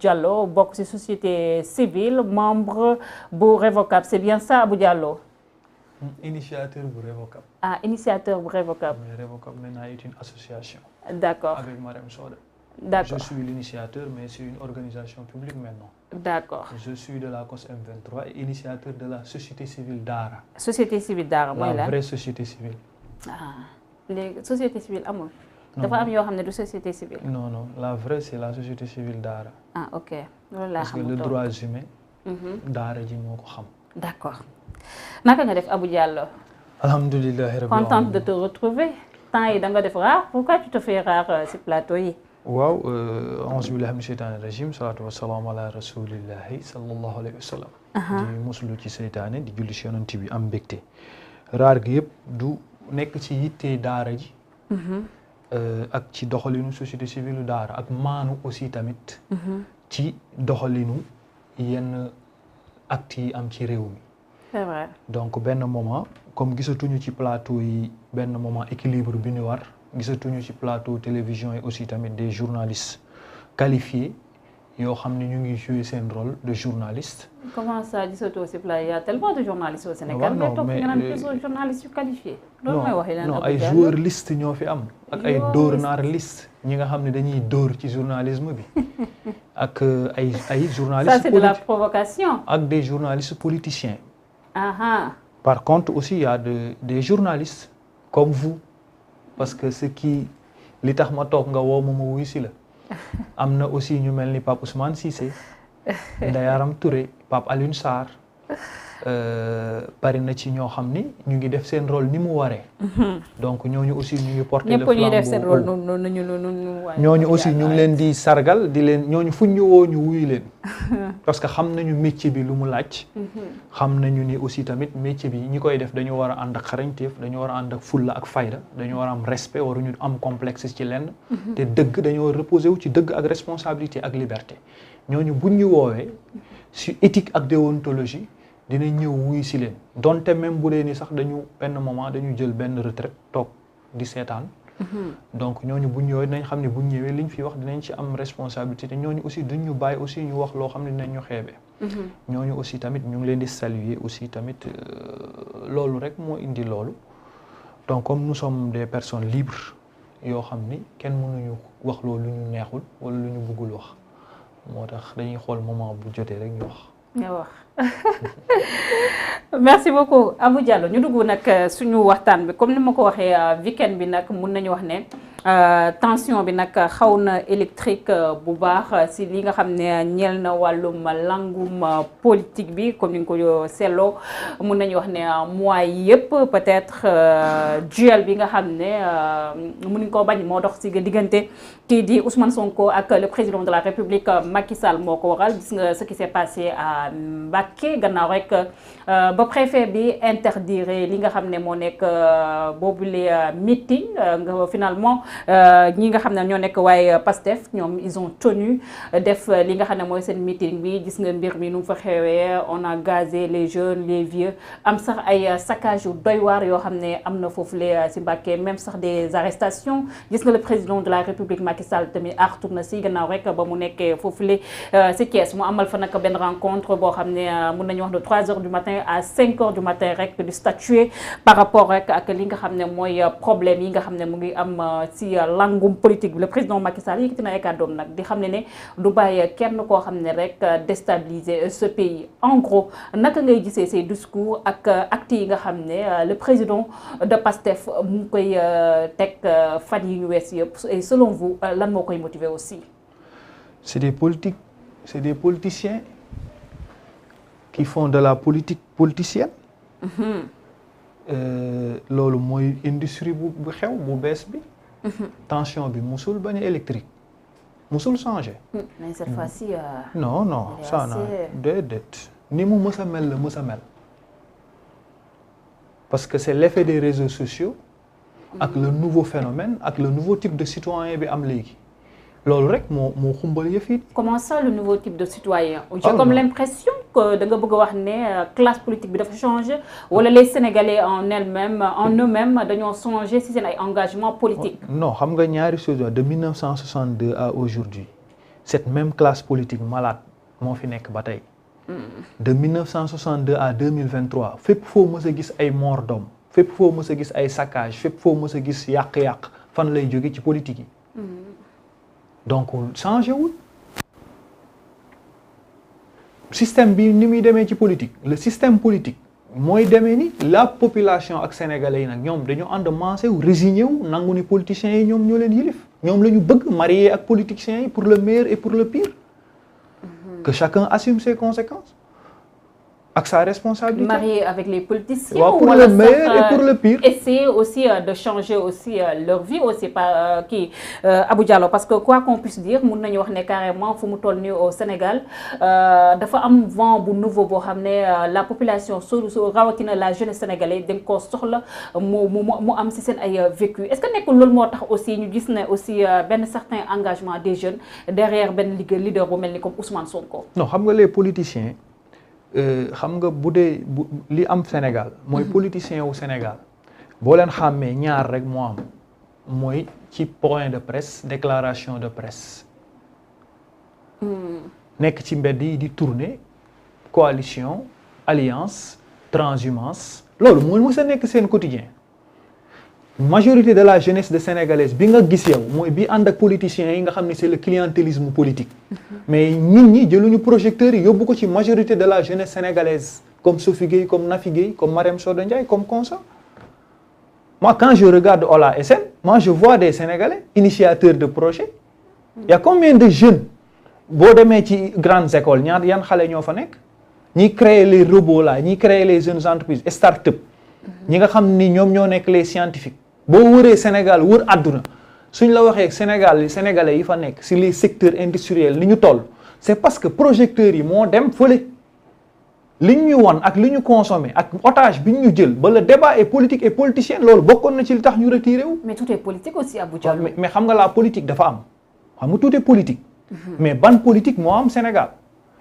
Diallo bokk ci société civile membre bu Révocable c'est bien ça Abou Diallo. Initiateur bu Révocable. Ah initiateur bu Révocable. Mais Révocable maintenant est une association. D'accord. Avec Marème Soda. D'accord. Je suis l'initiateur mais c'est une organisation publique maintenant. D'accord. Je suis de la COS M23 et initiateur de la société civile Daara. Société civile Daara mooy lan la vraie société civile. Ah léegi société civile amul. dafa am yoo xam ne du société civile. Non non la vraie c'est la société civile Daara. Ah ok loolu laa parce que le droit humain. Daara ji moo ko xam. D'accord naka nga def Abou Diallo. alhamdulilah. Contente de te retrouver. temps yi da nga def rare pourquoi tu te fais rare ci plateau yi. waaw auzu billahi mina sheytaani rajim salaatu wasalaamu ala rasulillahi sallallahu alayhi wa sallam. di muslu ci seytaane di julli ci yonent bi am mbégte. raar gi yëpp du nekk ci yitte daara ji. ak ci doxalinu société civile daara ak maanu aussi tamit. ci doxalinu yenn actes yi am ci réew mi. c'est vrai. donc benn moment comme gisatuñu ci plateau yi benn moment équilibre bi ñu war gisatuñu ci plateau télévision yi aussi tamit des journalistes qualifiés yoo xam ne ñu ngi jouer seen rôle de journaliste. comment ça gisatoo ci plateau y a tellement de journalistes au Sénégal. non toog mais nga naan plus journalistes yu qualifiés. loolu mooy wax non ay joueurs liste ñoo fi am. ak ay dóor naar liste ñi nga xam ne dañuy dóor ci journalisme bi. ak ay journalistes. ça c'est de la provocation. ak des journalistes politiciens. Par contre aussi il y a des journalistes comme vous parce que ce qui li tax ma toog nga woo ma wuyu si la am na aussi ñu mel ni Pape Ousmane Cissé Ndeye Arame Touré Pape Alioune Sarr bari na ci ñoo xam ni ñu ngi def seen rôle ni mu waree. donc ñooñu aussi ñu ngi porter le flambeau. ñëpp ñu def seen rôle ñooñu aussi ñu ngi leen di sargal di leen ñooñu fuñ ñu woo ñu wuyu leen. parce que xam nañu métier bi lu mu laaj. xam nañu ni aussi tamit métier bi ñi koy def dañu war a ànd ak xarañteef dañu war a ànd ak fulla ak fayda dañu war a am respect waruñu am complexe ci lenn. te dëgg dañoo war a reposer wu ci dëgg ak responsabilité ak liberté ñooñu buñ ñu woowee ci éthique ak déontologie. dinañ ñëw wuyu si leen donte même bu dee ni sax dañu benn moment dañu jël benn retraite toog di seetaan. donc ñooñu buñ ñëwee dinañ xam ne buñ ñëwee liñ fi wax dinañ ci am responsabilité te ñooñu aussi duñ ñu bàyyi aussi ñu wax loo xam ne dinañ ñu xeebee. ñooñu aussi tamit ñu ngi leen di saluer aussi tamit loolu rek moo indi loolu donc comme nous sommes des personnes libres yoo xam ni kenn mënuñu wax loolu lu ñu neexul wala lu ñu bëggul wax moo tax dañuy xool moment bu jotee rek ñu wax. nga wax merci beaucoup Abou Diallo ñu dugg nag suñu waxtaan bi comme ni ma ko waxee weekend bi nag mun nañu wax ne tension bi nag xaw na électrique bu baax si li nga xam ne ñeel na wàllum langum politique bi comme ni nga ko seetloo mun nañu wax ne mois yëpp peut-être duel bi nga xam ne mënuñ koo bañ moo dox si diggante kii di Ousmane Sonko ak le président de la République Macky Sall moo ko waral gis nga ce qui s'est passé à Mbacké gannaaw rek ba préfet bi interdire li nga xam ne moo nekk boobule meeting nga finalement ñi nga xam ne ñoo nekk waaye Pastef ñoom ils ont tenu def li nga xam ne mooy seen meeting bi gis nga mbir mi nu mu fa xewee on a gazé les jeunes les vieux am sax ay saccage yu doy waar yoo xam ne am na foofule si Mbacké même sax des arrestations gis nga le président de la République Macky Sall tamit artu na si gannaaw rek ba mu nekkee foofule si Thiès mu amal fa nag benn rencontre boo xam ne mun nañu wax de 3h du matin à 5h du matin rek di statuer par rapport rek ak li nga xam ne mooy problème yi nga xam ne mu ngi am si langum politique bi le président Macky Sall yëkkati na ay kàddoom nag di xam ne du bàyyi kenn koo xam ne rek déstabiliser ce pays en gros naka ngay gisee ces discours ak actes yi nga xam ne le président de Pastef mu ngi koy teg fan yi ñu wees yëpp et selon vous lan moo koy motiver aussi. C'est des politiciens qui font de la politique politicienne. loolu mooy industrie bu xew bu bees bi. tension bi musul bañ a électrique musul changé. mais cette fois-ci. non ça na déedéet ni mu mës a mel la mës a mel. parce que c'est l'effet des réseaux sociaux. ak le nouveau phénomène ak le nouveau type de citoyen bi am léegi. loolu rek moo xumbal yëf yi. Comment ça le nouveau type de citoyen? J'ai comme l'impression que da nga bëgg a wax ne classe politique bi dafa changé wala les Sénégalais en eux-mêmes dañoo changé si seen ay engagement politique. Non xam nga ñaari choses de 1962 à aujourd'hui cette même classe politique malade moo fi nekk ba tey. De 1962 à 2023 fépp foo mës a gis ay mort d'homme fépp foo mës a gis ay saccage fépp foo mës a gis yàq-yàq fan lay jóge ci politique yi. donc changé wul. système bi ni muy demee ci politique le système politique mooy demee ni la population ak sénégalais yi nag ñoom dañu ànd mancé wu résigné wu nangu ni politiciens yi ñoom ñoo leen yilif ñoom la ñu bëgg marier ak politiciens yi pour le meilleur et pour le pire. Que chacun assume ses conséquences ak sa responsabilité. Marié avec les politiciens. Ouais, pour le meilleur et pour le pire. Essayer aussi de changer aussi leur vie aussi par Abou Diallo parce que quoi qu'on puisse dire mun nañu wax ne carrément fu mu toll nii au Sénégal dafa am vent bu nouveau boo xam ne la population su rawatina la jeunesse sénégalaise dañ koo soxla mu am si seen ay vécu est-ce que nekkul loolu moo tax aussi ñu gis ne aussi benn certain engagement des jeunes derrière benn leader bu mel ni comme Ousmane Sonko. non xam nga les politiciens. xam nga bu dee li am Sénégal mooy politicien wu Sénégal boo leen xàmmee ñaar rek moo am mooy ci point de presse déclaration de presse nekk ci mbedd yi di tourner coalition alliance transhumance loolu mooy mës a nekk seen quotidien majorité de la jeunesse de sénégalaise bi nga gis yow mooy bi ànd ak politiciens yi nga xam ne c'est le clientélisme politique mais nit ñi jëluñu projecteurs yi yóbbu ko ci majorité de la jeunesse sénégalaise comme Sophie Gueye comme Nafi Gueye comme Marème Soda Ndiaye comme consort moi quand je regarde Ola SN moi je vois des sénégalais initiateurs de projets il y a combien de jeunes boo demee ci grandes écoles ñaar yan xale ñoo fa nekk ñi créer les robots là ñi créer les jeunes entreprises start-up ñi nga xam ni ñoom ñoo nekk les scientifiques boo wëree Sénégal wër àdduna suñ la waxee sénégalais yi fa nekk si les secteurs industriels ni ñu toll c'est parce que projecteurs yi moo dem fële li ñu won ak li ñu consommé ak otage bi ñu jël ba le débat est politique et politicien loolu bokkoon na ci li tax ñu retiré wu. mais tout est politique aussi Abou Diallo. mais xam nga la politique dafa am xam nga tout est politique. mais ban politique moo am Sénégal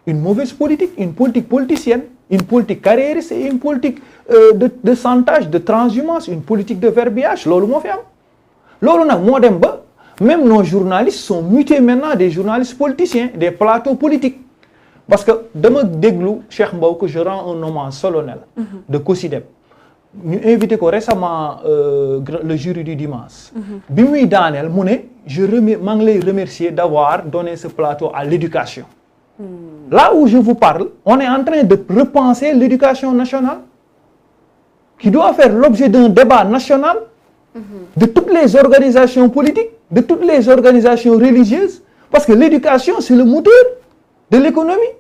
une mauvaise politique une politique politicienne une politique carriériste et une politique de chantage de transhumance une politique de verbiage loolu moo fi am. loolu nag moo dem ba même nos journalistes sont mutés maintenant des journalistes politiciens des plateaux politiques parce que dama déglu Cheikh Mbow que je rends un hommage solennel de COSYDEP ñu invité ko récemment le jury du dimanche bi muy daaneel mu ne maa ngi lay remercier d'avoir donné ce plateau à l'éducation là où je vous parle on est en train de repenser l'éducation nationale qui doit faire l'objet d'un débat national de toutes les organisations politiques, de toutes les organisations religieuses, parce que l'éducation, c'est le moteur de l'économie.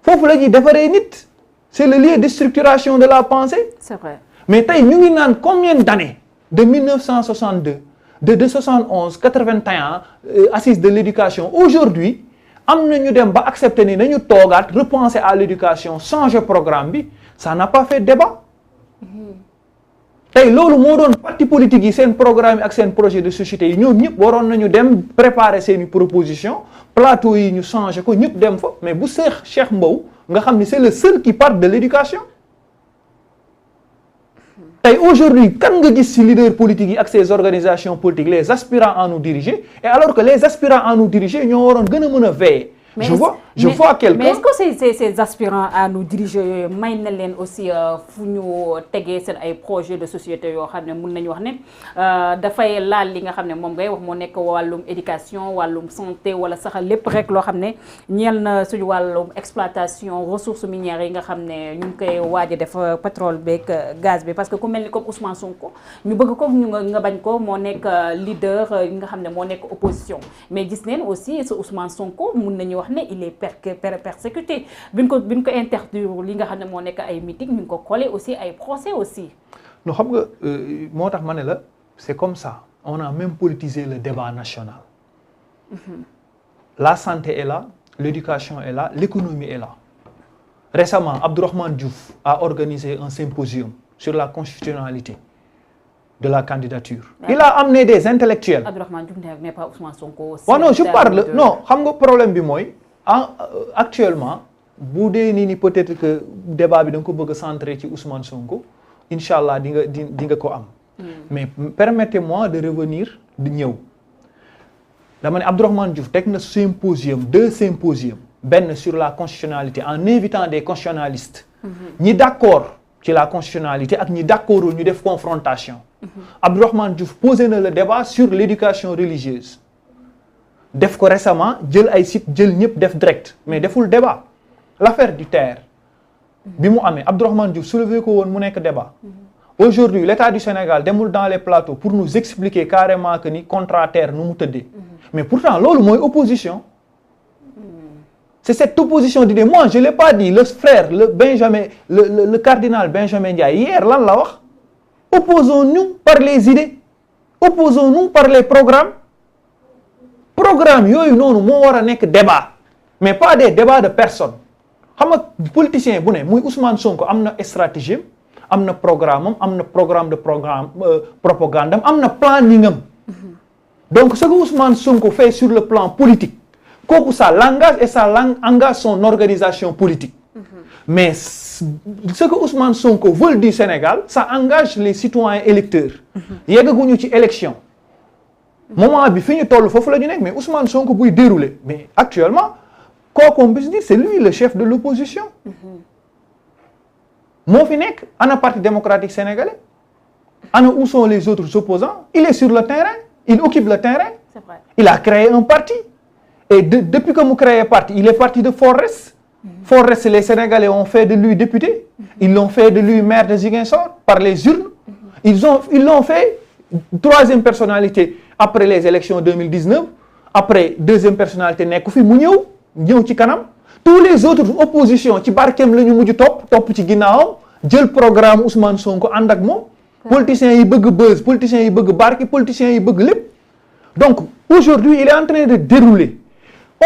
Foofu la ñuy defaree nit, c'est le lieu de structuration de la pensée. C'est vrai. Mais tey ñu ngi naan combien d'années de 1962, de 71, 81, assises de l'éducation. Aujourd'hui, am na ñu dem ba accepter ni nañu toogaat, repenser à l'éducation, changer programme bi, ça n'a pas fait débat. tey loolu moo doon parti politique yi seen programme yi ak seen projet de société yi ñoom ñëpp waroon nañu dem préparer seeni proposition plateau yi ñu changé ko ñëpp dem fa mais bu Cheikh Mbow nga xam ni c'est le seul qui parle de l'éducation tey aujourd'hui kan nga gis ci leader politique yi ak ces organisations politiques les aspirants à nous diriger et alors que les aspirants à nous diriger ñoo waroon gën a mën a veiller. Mais je vois quelqu'un. Mais est-ce que ces aspirants à nous diriger may na leen aussi fu ñu tegee seen ay projets de société yoo xam ne mun nañu wax ne dafay laal li nga xam ne moom ngay wax moo nekk wàllum éducation wàllum santé wala sax lépp rek loo xam ne ñeel na suñu wàllum exploitation ressources minières yi nga xam ne ñu ngi koy waaj a def pétrole beeg gaz bi parce que ku mel ni comme Ousmane Sonko ñu bëgg ko ñu nga bañ ko moo nekk leader yi nga xam ne moo nekk opposition mais gis neen aussi ce Ousmane Sonko mun nañu wax ne il est persécuté bi ñu ko interdire li nga xam ne moo nekk ay meeting ñu ngi ko collé aussi ay procès aussi. non xam nga moo tax ma ne la c'est comme ça on a même politisé le débat national. La santé est là l'éducation est là l'économie est là. Récemment Abdourahmane Diouf a organisé un symposium sur la constitutionnalité de la candidature. Il a amené des intellectuels. Abdourahmane Diouf n'est pas Ousmane Sonko aussi. non je parle non xam nga problème bi mooy actuellement bu dee ni peut-être que débat bi da nga ko bëgg a centrer ci Ousmane Sonko incha allah di nga ko am. mais permettez-moi de revenir di ñëw dama ne Abdourahmane Diouf teg na symposium 2 symposiums benn sur la constitutionnalité en invitant des constitutionnalistes ñi d'accord ci la constitutionnalité ak ñi d'accordul ñu def confrontation Abdourahmane Diouf posé na le débat sur l'éducation religieuse def ko récemment jël ay site jël ñëpp def direct mais deful débat l'affaire du TER bi mu amee Abdourahmane Diouf soulevé ko woon mu nekk débat aujourd'hui l'État du Sénégal demul dans les plateaux pour nous expliquer carrément que ni contrat TER nu mu tëddee mais pourtant loolu mooy opposition c'est cette opposition d'idées moi je l'ai pas dit le frère le cardinal Benjamin Ndiaye hier lan la wax opposons-nous par les idées opposons-nous par les programmes yooyu noonu moo war a nekk débat mais pas des débats de personnes xam nga politicien bu ne muy Ousmane Sonko am na stratégie am na programme am na programme de propagande am na planning am donc ce que Ousmane Sonko fait sur le plan politique kooku ça l'engage et ça engage son organisation politique mais ce que Ousmane Sonko veut du Sénégal ça engage les citoyens électeurs yeggaguñu ci élection moment bi fi ñu toll foofu la ñu nekk mais Ousmane Sonko buy dérouler mais actuellement kooku on peut se dire c'est lui le chef de l'opposition moo fi nekk ana parti démocratique sénégalais ana où sont les autres opposants il est sur le terrain il occupe le terrain c'est vrai. Il a créé un parti et depuis que mu créé parti il est parti de Forest Forest les Sénégalais ont fait de lui député ils l'ont fait de lui maire de Ziguinchor par les urnes ils l'ont fait troisième personnalité après les élections 2019 après deuxième personnalité nekk fi mu ñëw ci kanam tous les autres oppositions ci barkeem la ñu mujj topp ci ginnaawam jël programme Ousmane Sonko ànd ak moom politiciens yi bëgg buzz politiciens yi bëgg barke politiciens yi bëgg lépp donc aujourd'hui il est en train de dérouler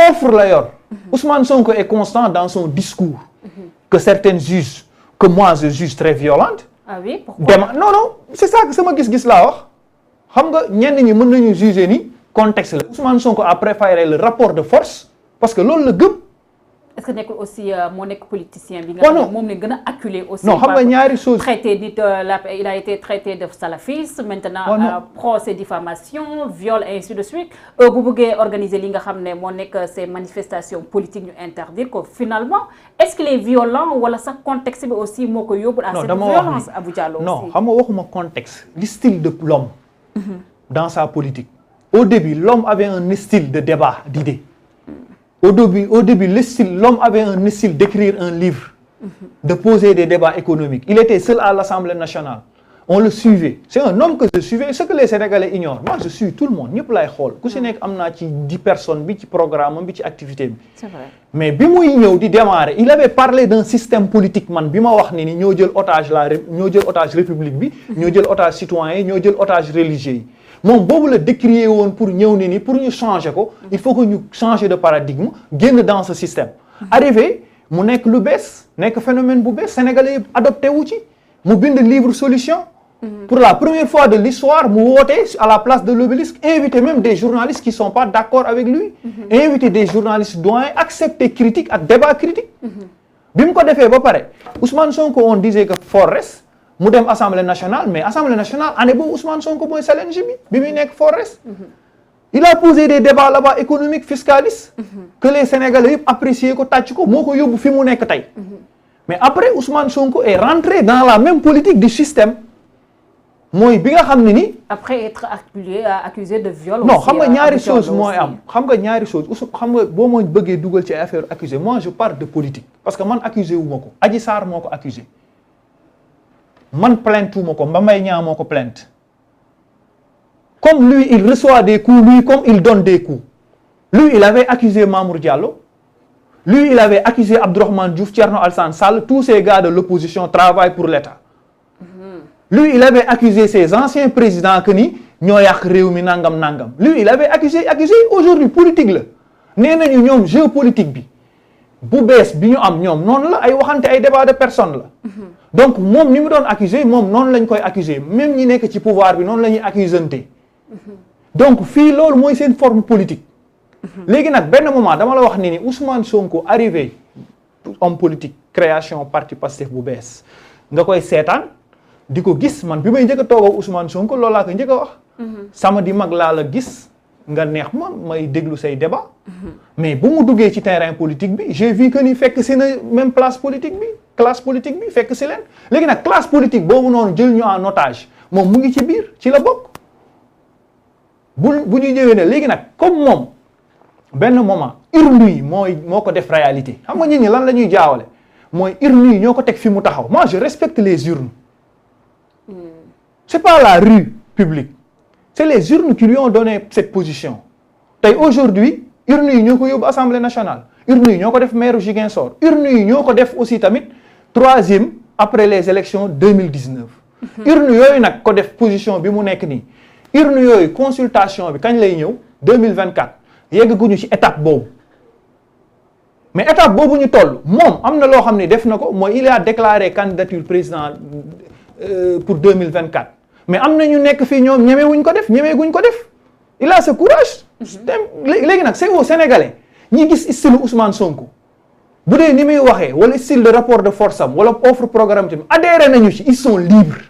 offre la yor Ousmane Sonko est constant dans son discours que certains jugent que moi je juge très violente oui pourquoi non c'est ça que sama gis-gis laa wax xam nga ñenn ñi mën nañu juger ni contexte la Ousmane Sonko a préféré le rapport de force parce que loolu la gëm. est-ce que nekkul aussi moo nekk politicien bi nga xam ne moom la gën a acculé aussi non xam nga ñaari chose traité nit il a été traité de salafiste maintenant procès diffamation viol et ainsi de suite bu bëggee organiser li nga xam ne moo nekk ces manifestations politiques ñu interdire ko finalement est-ce qu'il est violent wala sax contexte bi aussi moo ko yóbbu à cette violence Abou Diallo non xam nga waxuma contexte le style de l'homme dans sa politique au début l'homme avait un style de débat d'idées au début l'homme avait un style d'écrire un livre de poser des débats économiques il était seul à l'Assemblée nationale on le suivait c'est un homme que je suivais ce que les Sénégalais ignorent moi je suis tout le monde ñëpp lay xool ku si nekk am naa ci 10 personnes bi ci programme bi ci activité bi c'est vrai mais bi muy ñëw di démarrer il avait parlé d'un système politique man bi ma wax ni ñoo jël otage république bi ñoo jël otage citoyen yi ñoo jël otage religieux yi moom boobu la décrier woon pour ñëw ni pour ñu changer ko il faut que ñu changer de paradigme génn dans ce système arrivé mu nekk lu bees nekk phénomène bu bees sénégalais yëpp adopté wu ci mu bind livre solution pour la première fois de l'histoire mu woote à la place de l'obélisque inviter même des journalistes qui sont pas d'accord avec lui inviter des journalistes doyens accepter critique ak débat critique bi mu ko defee ba pare Ousmane Sonko on disait que Forest mu dem Assemblée nationale mais Assemblée nationale année boobu Ousmane Sonko mooy challenge bi muy nekk Forest il a posé des débats là-bas économiques fiscalistes que les Sénégalais yëpp apprécié ko tàcc ko moo ko yóbbu fi mu nekk tey mais après Ousmane Sonko est rentré dans la même politique du système mooy bi nga xam ne ni après être accusé de viol non xam nga ñaari chose mooy am xam nga ñaari chose xam nga boo ma bëggee dugal ci affaire accusé moi je parle de politique parce que man accusé wu ma ko Adji Sarr moo ko accusé man plainte wu ma ko Mame Mbaye Niang moo ko plainte comme lui il reçoit des coups lui comme il donne des coups lui il avait accusé Mamour Diallo lui il avait accusé Abdourahmane Diouf Thierno Alassane Sall tous ces gars de l'opposition travaillent pour l'État lui il avait accusé ses anciens présidents que ni ñoo yàq réew mi nangam lui il avait accusé aujourd'hui politique la nee nañu ñoom géopolitique bi bu bees bi ñu am ñoom noonu la ay waxante ay débat de personne la donc moom ni mu doon accusé moom noonu lañ koy accusé même ñi nekk ci pouvoir bi noonu la ñuy accusante donc fii loolu mooy seen forme politique léegi nag benn moment dama la wax ni Ousmane Sonko arrivé homme politique création parti Pastef bu bees nga koy seetaan di ko gis man bi may njëkk a toog ak Ousmane Sonko loolu laa ko njëkk a wax samedi mag laa la gis nga neex ma may déglu say débat mais bu mu duggee ci terrain politique bi j'ai vu que ni fekk si na même classe politique bi fekk si leen léegi nag classe politique boobu noonu jël ñu en otage moom mu ngi ci biir ci la bokk bu ñu ñëwee ne léegi nag comme moom benn moment urne yi moo ko def réalité xam nga nit ñi lan la ñuy jaawale mooy urne yi ñoo ko teg fi mu taxaw moi je respecte les urnes c'est pas la rue publique c'est les urnes qui lui ont donné cette position tey aujourd'hui urne yi ñoo ko yóbbu assemblée nationale urne yi ñoo ko def maire Ziguinchor urne yi ñoo ko def aussi tamit 3e après les élections 2019 urne yooyu nag ko def position bi mu nekk nii urne yooyu consultation bi kañ lay ñëw 2024 yeggaguñu ci étape boobu mais étape boobu ñu toll moom am na loo xam ne def na ko mooy il a déclaré candidature président pour 2024 mais am na ñu nekk fii ñoom ñemeguñ ko def il a ce courage. léegi nag c'est aux Sénégalais ñi gis style Ousmane Sonko bu dee ni muy waxee wala style de rapport de force am wala offre programme tamit adhéré nañu ci ils sont libres.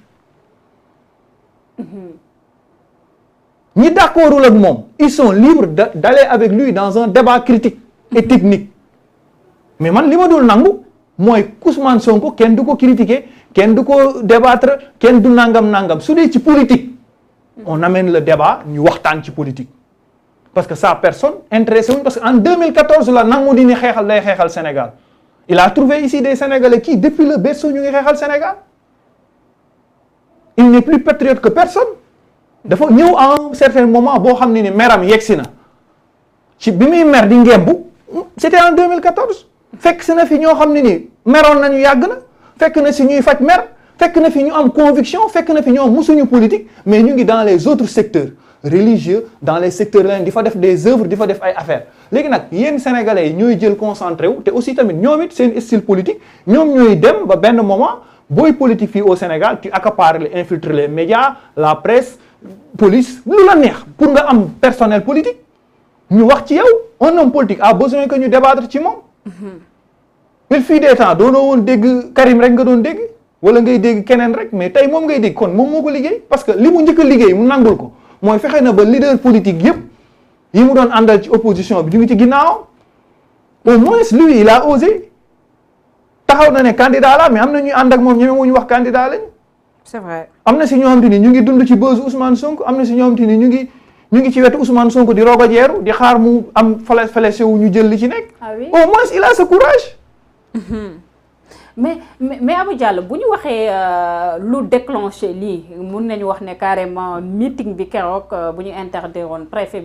ñi d'accordul ak moom ils sont libres d'aller avec lui dans un débat critique et technique mais man li ma dul nangu mooy Ousmane Sonko kenn du ko critiquer kenn du ko débattre kenn du nangam su dee ci politique on amène le débat ñu waxtaan ci politique parce que sa personne intéressé wuñ parce que en 2014 la nangu di ni xeexal day xeexal Sénégal il a trouvé ici des Sénégalais qui depuis le berceau ñu ngi xeexal Sénégal il n'est plus patriote que personne dafa ñëw à un certain moment boo xam ne ni meram yegsi na ci bi muy mer di ngembu c'était en 2014 fekk si na fi ñoo xam ne ni meroon nañu yàgg na fekk na si ñuy faj mer fekk na fi ñu am conviction fekk na fi ñoom musuñu politique mais ñu ngi dans les autres secteurs religieux dans les secteurs leneen di fa def des œuvres di fa def ay affaires léegi nag yéen sénégalais yi ñooy jël concentré wu te aussi tamit ñoom it seen style politique ñoom ñooy dem ba benn moment booy politique fii au Sénégal tu accapares les infiltres les médias la presse police lu la neex pour nga am personnel politique ñu wax ci yow un homme politique a besoin que ñu débattre ci moom. il fut des temps doonoo woon dégg Karim rek nga doon dégg wala ngay dégg keneen rek mais tey moom ngay dégg kon moom moo ko liggéey parce que li mu njëkk a liggéey mu nangul ko mooy fexe na ba leader politique yëpp yi mu doon àndal ci opposition bi ñu ngi ci ginnaaw au moins lui il a osé taxaw na ne candidat la mais am na ñuy ànd ak moom ñeme wuñu wax candidat lañ. c'est vrai am na si ñoo xamante ni ñu ngi dund ci buzz Ousmane Sonko am na si ñoo xamante ni ñu ngi ci wetu Ousmane Sonko di rogo jeeru di xaar mu am fale wu ñu jël li ci nekk. Ah oui? Au moins il a ce courage. mais Abou Diallo bu ñu waxee lu déclenché lii mun nañu wax ne carrément meeting bi keroog bu ñu interdiroon préfet